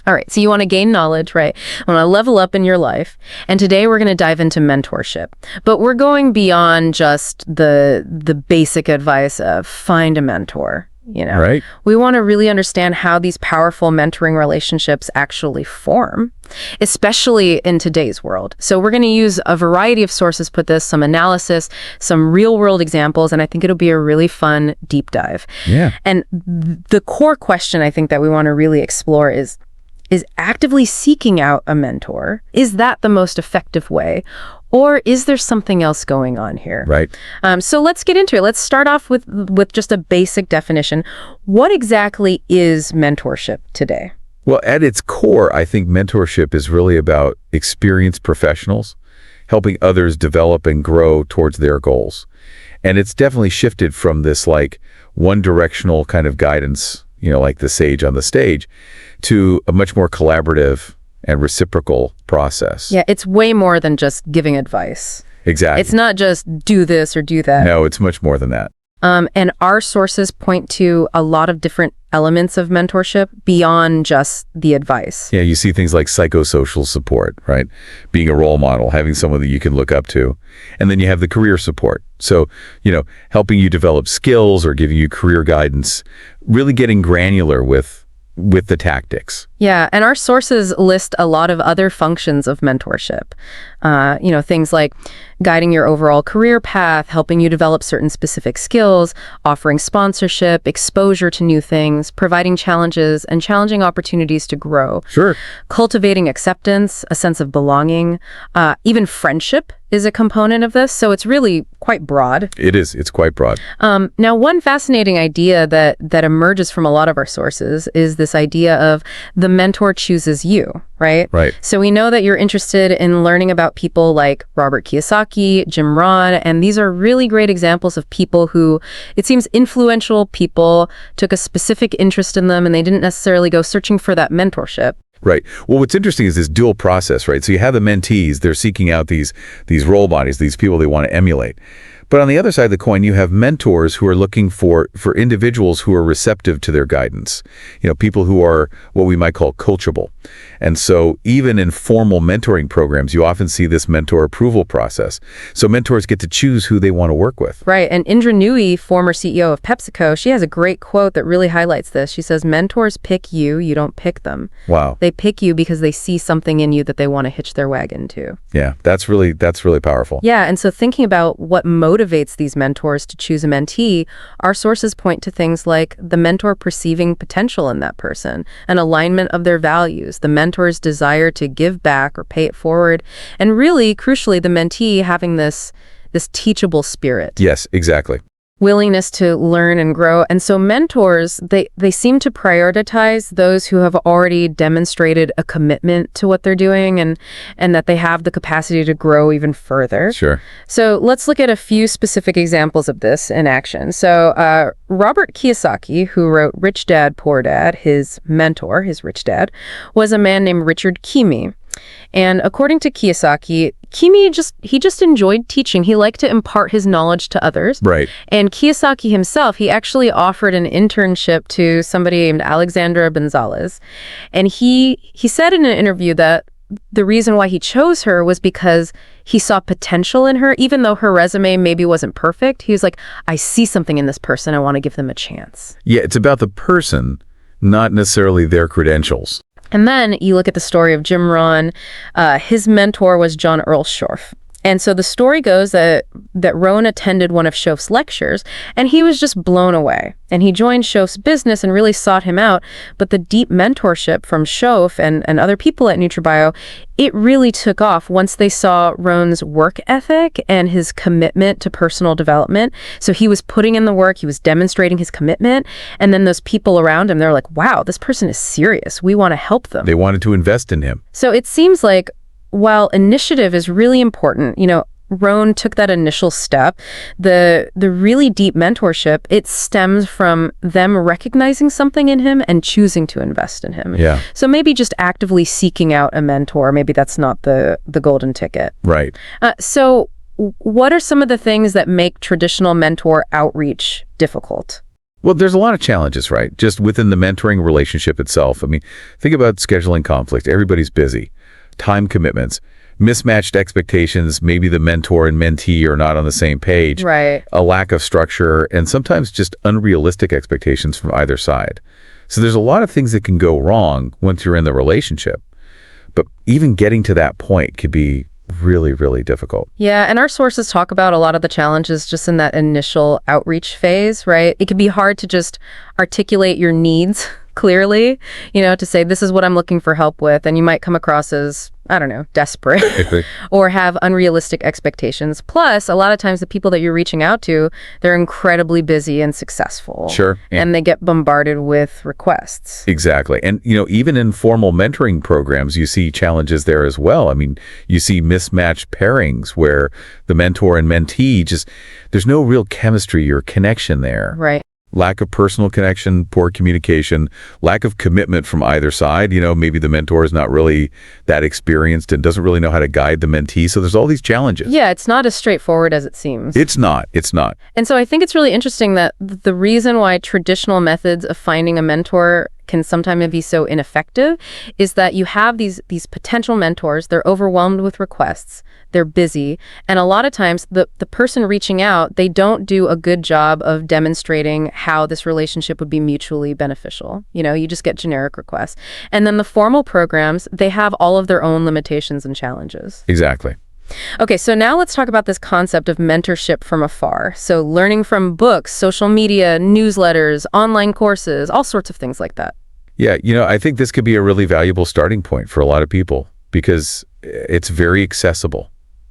All right, so you want to gain knowledge, right? You want to level up in your life. And today we're going to dive into mentorship. But we're going beyond just the basic advice of find a mentor, Right. We want to really understand how these powerful mentoring relationships actually form, especially in today's world. So we're going to use a variety of sources, some analysis, some real-world examples, and I think it'll be a really fun deep dive. Yeah. And the core question I think that we want to really explore is actively seeking out a mentor, is that the most effective way? Or is there something else going on here? Right. So let's get into it. Let's start off with just a basic definition. What exactly is mentorship today? Well, at its core, I think mentorship is really about experienced professionals helping others develop and grow towards their goals. And it's definitely shifted from this one-directional kind of guidance, like the sage on the stage, to a much more collaborative and reciprocal process. Yeah, it's way more than just giving advice. Exactly. It's not just do this or do that. No, it's much more than that. And our sources point to a lot of different elements of mentorship beyond just the advice. Yeah, you see things like psychosocial support, right? Being a role model, having someone that you can look up to. And then you have the career support. So, helping you develop skills or giving you career guidance, really getting granular with the tactics. Yeah, and our sources list a lot of other functions of mentorship. Things like guiding your overall career path, helping you develop certain specific skills, offering sponsorship, exposure to new things, providing challenges and challenging opportunities to grow. Sure. Cultivating acceptance, a sense of belonging, even friendship is a component of this, so it's really quite broad. It is. It's quite broad. Now, one fascinating idea that emerges from a lot of our sources is this idea of the mentor chooses you, right? Right. So we know that you're interested in learning about people like Robert Kiyosaki, Jim Rohn, and these are really great examples of people who, it seems influential people, took a specific interest in them and they didn't necessarily go searching for that mentorship. Right. Well, what's interesting is this dual process, right? So you have the mentees, they're seeking out these role bodies, these people they want to emulate. But on the other side of the coin, you have mentors who are looking for individuals who are receptive to their guidance. People who are what we might call coachable. And so even in formal mentoring programs, you often see this mentor approval process. So mentors get to choose who they want to work with. Right. And Indra Nooyi, former CEO of PepsiCo, she has a great quote that really highlights this. She says, mentors pick you, you don't pick them. Wow. They pick you because they see something in you that they want to hitch their wagon to. Yeah, that's really powerful. Yeah. And so thinking about what motivates these mentors to choose a mentee, our sources point to things like the mentor perceiving potential in that person, an alignment of their values, the mentor's desire to give back or pay it forward, and really, crucially, the mentee having this teachable spirit. Yes, exactly. Willingness to learn and grow. And so mentors, they seem to prioritize those who have already demonstrated a commitment to what they're doing and that they have the capacity to grow even further. Sure. So let's look at a few specific examples of this in action. So Robert Kiyosaki, who wrote Rich Dad, Poor Dad, his mentor, his rich dad, was a man named Richard Kimi. And according to Kiyosaki, Kimi just enjoyed teaching. He liked to impart his knowledge to others. Right. And Kiyosaki himself, he actually offered an internship to somebody named Alexandra Gonzalez. And he said in an interview that the reason why he chose her was because he saw potential in her, even though her resume maybe wasn't perfect. He was like, I see something in this person. I want to give them a chance. Yeah, it's about the person, not necessarily their credentials. And then you look at the story of Jim Rohn. His mentor was John Earl Schorf. And so the story goes that Rohn attended one of Schof's lectures, and he was just blown away. And he joined Schof's business and really sought him out. But the deep mentorship from Schof and other people at NutriBio, it really took off once they saw Rohn's work ethic and his commitment to personal development. So he was putting in the work, he was demonstrating his commitment, and then those people around him, they're like, wow, this person is serious. We want to help them. They wanted to invest in him. So it seems like while initiative is really important, Rohn took that initial step. The really deep mentorship, it stems from them recognizing something in him and choosing to invest in him. Yeah. So maybe just actively seeking out a mentor, maybe that's not the golden ticket. Right. So what are some of the things that make traditional mentor outreach difficult? Well, there's a lot of challenges, right? Just within the mentoring relationship itself. I mean, think about scheduling conflict. Everybody's busy. Time commitments, mismatched expectations. Maybe the mentor and mentee are not on the same page. Right. A lack of structure, and sometimes just unrealistic expectations from either side. So there's a lot of things that can go wrong once you're in the relationship. But even getting to that point could be really, really difficult. Yeah, and our sources talk about a lot of the challenges just in that initial outreach phase, right? It can be hard to just articulate your needs clearly, to say, this is what I'm looking for help with. And you might come across as, I don't know, desperate or have unrealistic expectations. Plus, a lot of times the people that you're reaching out to, they're incredibly busy and successful. Sure. And they get bombarded with requests. Exactly. And, even in formal mentoring programs, you see challenges there as well. I mean, you see mismatched pairings where the mentor and mentee there's no real chemistry or connection there. Right. Lack of personal connection, poor communication, lack of commitment from either side. Maybe the mentor is not really that experienced and doesn't really know how to guide the mentee. So there's all these challenges. Yeah, it's not as straightforward as it seems. It's not. And so I think it's really interesting that the reason why traditional methods of finding a mentor can sometimes be so ineffective is that you have these potential mentors, they're overwhelmed with requests, they're busy, and a lot of times the person reaching out, they don't do a good job of demonstrating how this relationship would be mutually beneficial. You just get generic requests. And then the formal programs, they have all of their own limitations and challenges. Exactly. Okay, so now let's talk about this concept of mentorship from afar. So learning from books, social media, newsletters, online courses, all sorts of things like that. Yeah, I think this could be a really valuable starting point for a lot of people because it's very accessible,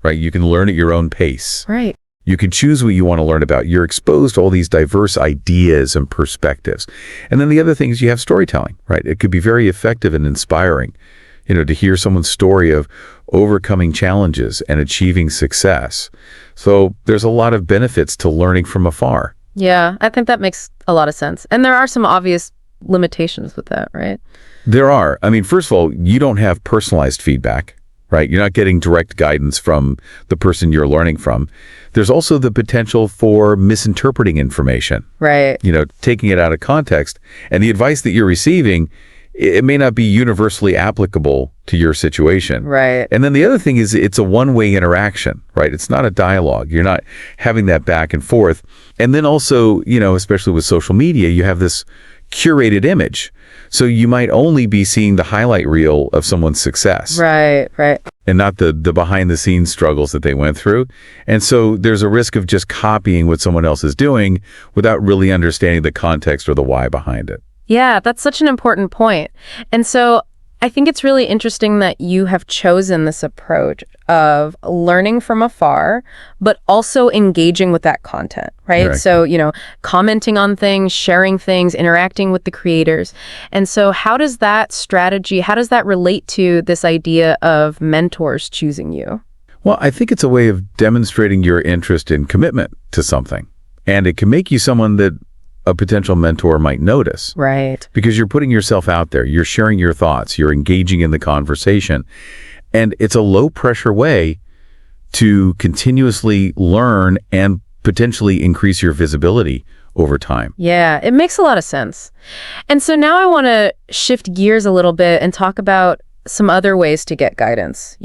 right? You can learn at your own pace. Right. You can choose what you want to learn about. You're exposed to all these diverse ideas and perspectives. And then the other thing is you have storytelling, right? It could be very effective and inspiring, to hear someone's story of overcoming challenges and achieving success. So there's a lot of benefits to learning from afar. Yeah, I think that makes a lot of sense. And there are some obvious limitations with that, right? There are. I mean, first of all, you don't have personalized feedback, right? You're not getting direct guidance from the person you're learning from. There's also the potential for misinterpreting information. Right. Taking it out of context. And the advice that you're receiving, it may not be universally applicable to your situation. Right. And then the other thing is it's a one-way interaction, right? It's not a dialogue. You're not having that back and forth. And then also, especially with social media, you have this curated image. So you might only be seeing the highlight reel of someone's success. Right. And not the behind-the-scenes struggles that they went through. And so there's a risk of just copying what someone else is doing without really understanding the context or the why behind it. Yeah, that's such an important point. And so I think it's really interesting that you have chosen this approach of learning from afar, but also engaging with that content, right? Right. So, commenting on things, sharing things, interacting with the creators. And so how does that relate to this idea of mentors choosing you? Well, I think it's a way of demonstrating your interest and commitment to something. And it can make you someone that a potential mentor might notice. Right. Because you're putting yourself out there, you're sharing your thoughts, you're engaging in the conversation. And it's a low-pressure way to continuously learn and potentially increase your visibility over time. Yeah, it makes a lot of sense. And so now I want to shift gears a little bit and talk about some other ways to get guidance,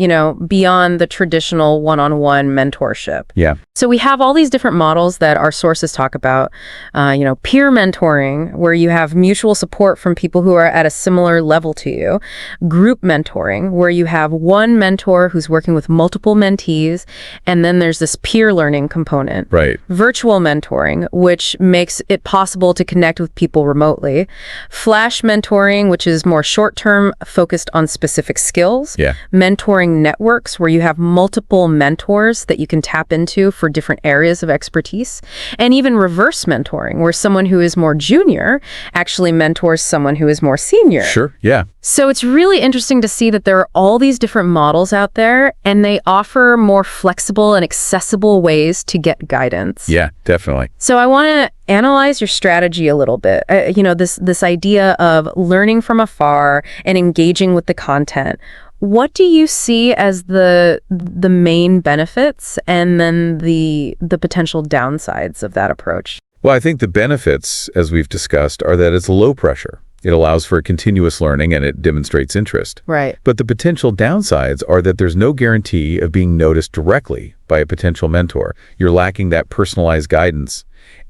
beyond the traditional one-on-one mentorship. Yeah. So we have all these different models that our sources talk about, peer mentoring, where you have mutual support from people who are at a similar level to you, group mentoring, where you have one mentor who's working with multiple mentees, and then there's this peer learning component. Right. Virtual mentoring, which makes it possible to connect with people remotely. Flash mentoring, which is more short-term, focused on specific skills. Yeah. Mentoring networks, where you have multiple mentors that you can tap into for different areas of expertise. And even reverse mentoring, where someone who is more junior actually mentors someone who is more senior. Sure. Yeah. So it's really interesting to see that there are all these different models out there, and they offer more flexible and accessible ways to get guidance. Yeah, definitely. So I want to analyze your strategy a little bit. This idea of learning from afar and engaging with the content. What do you see as the main benefits and then the potential downsides of that approach? Well, I think the benefits, as we've discussed, are that it's low pressure. It allows for continuous learning and it demonstrates interest. Right. But the potential downsides are that there's no guarantee of being noticed directly by a potential mentor. You're lacking that personalized guidance,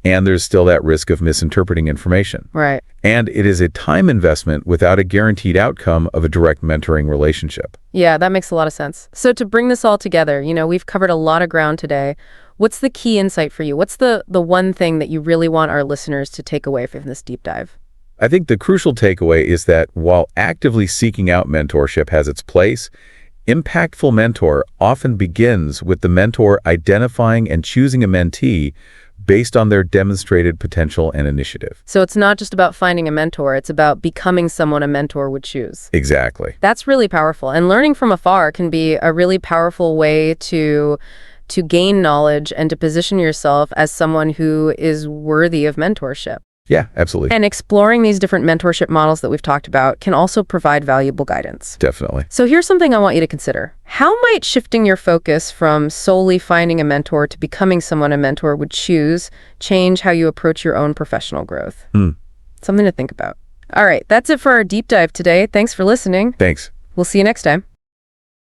and there's still that risk of misinterpreting information. Right. And it is a time investment without a guaranteed outcome of a direct mentoring relationship. Yeah, that makes a lot of sense. So to bring this all together, we've covered a lot of ground today. What's the key insight for you? What's the one thing that you really want our listeners to take away from this deep dive? I think the crucial takeaway is that while actively seeking out mentorship has its place, impactful mentor often begins with the mentor identifying and choosing a mentee based on their demonstrated potential and initiative. So it's not just about finding a mentor, it's about becoming someone a mentor would choose. Exactly. That's really powerful. And learning from afar can be a really powerful way to gain knowledge and to position yourself as someone who is worthy of mentorship. Yeah, absolutely. And exploring these different mentorship models that we've talked about can also provide valuable guidance. Definitely. So here's something I want you to consider. How might shifting your focus from solely finding a mentor to becoming someone a mentor would choose change how you approach your own professional growth? Something to think about. All right, that's it for our deep dive today. Thanks for listening. Thanks. We'll see you next time.